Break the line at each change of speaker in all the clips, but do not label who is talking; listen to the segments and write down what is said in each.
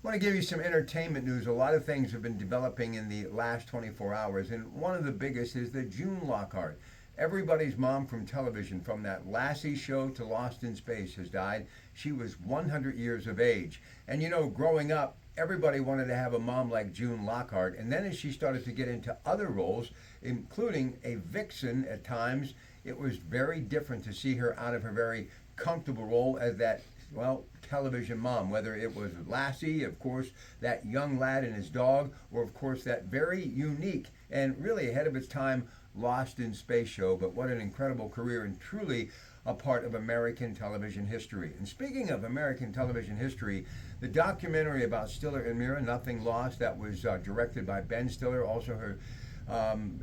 I want to give you some entertainment news. A lot of things have been developing in the last 24 hours, and one of the biggest is that June Lockhart, everybody's mom from television, from that Lassie show to Lost in Space, has died. She was 100 years of age. And you know, growing up, everybody wanted to have a mom like June Lockhart. And then as she started to get into other roles, including a vixen at times, it was very different to see her out of her very comfortable role as that, well, television mom, whether it was Lassie, of course, that young lad and his dog, or of course that very unique and really ahead of its time Lost in Space show. But what an incredible career, and truly a part of American television history. And speaking of American television history, the documentary about Stiller and Mira, Nothing Lost, that was directed by Ben Stiller, also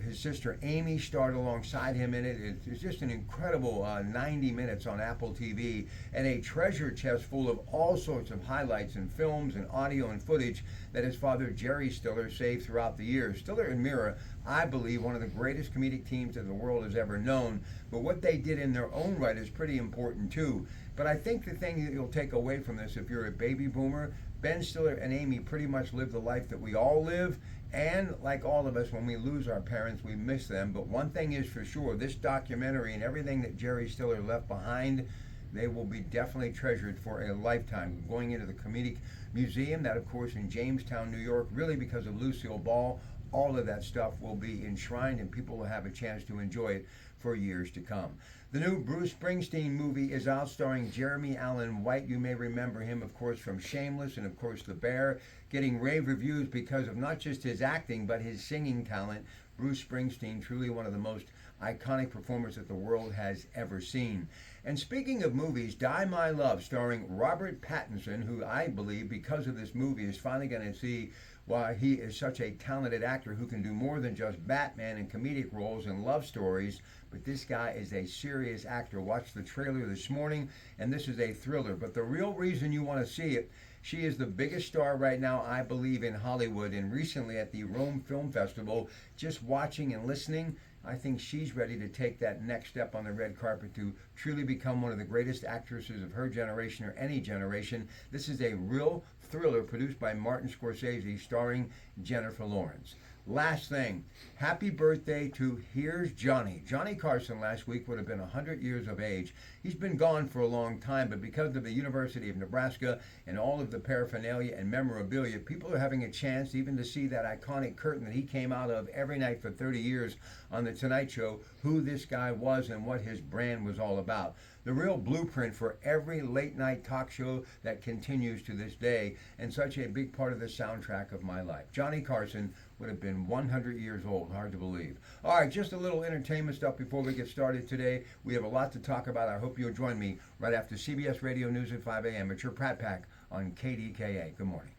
his sister Amy starred alongside him in it. It's just an incredible 90 minutes on Apple TV, and a treasure chest full of all sorts of highlights and films and audio and footage that his father Jerry Stiller saved throughout the years. Stiller and Mira, I believe, one of the greatest comedic teams that the world has ever known, but what they did in their own right is pretty important too. But I think the thing that you'll take away from this, if you're a baby boomer, Ben Stiller and Amy pretty much live the life that we all live. And like all of us, when we lose our parents, we miss them. But one thing is for sure, this documentary and everything that Jerry Stiller left behind, they will be definitely treasured for a lifetime. Going into the Comedic Museum, that of course in Jamestown, New York, really because of Lucille Ball, all of that stuff will be enshrined and people will have a chance to enjoy it for years to come. The new Bruce Springsteen movie is out, starring Jeremy Allen White. You may remember him, of course, from Shameless and, of course, The Bear, getting rave reviews because of not just his acting, but his singing talent. Bruce Springsteen, truly one of the most iconic performers that the world has ever seen. And speaking of movies, Die My Love, starring Robert Pattinson, who I believe, because of this movie, is finally going to see why he is such a talented actor who can do more than just Batman and comedic roles and love stories. But this guy is a serious actor. Watched the trailer this morning, and this is a thriller. But the real reason you want to see it, she is the biggest star right now, I believe, in Hollywood. And recently at the Rome Film Festival, just watching and listening, I think she's ready to take that next step on the red carpet to truly become one of the greatest actresses of her generation or any generation. This is a real thriller produced by Martin Scorsese, starring Jennifer Lawrence. Last thing, happy birthday to Here's Johnny. Johnny Carson last week would have been 100 years of age. He's been gone for a long time, but because of the University of Nebraska and all of the paraphernalia and memorabilia, people are having a chance even to see that iconic curtain that he came out of every night for 30 years on The Tonight Show, who this guy was and what his brand was all about. The real blueprint for every late night talk show that continues to this day, and such a big part of the soundtrack of my life. Johnny Carson would have been 100 years old. Hard to believe. All right, just a little entertainment stuff before we get started today. We have a lot to talk about. I hope you'll join me right after CBS Radio News at 5 a.m. It's your Pratt Pack on KDKA. Good morning.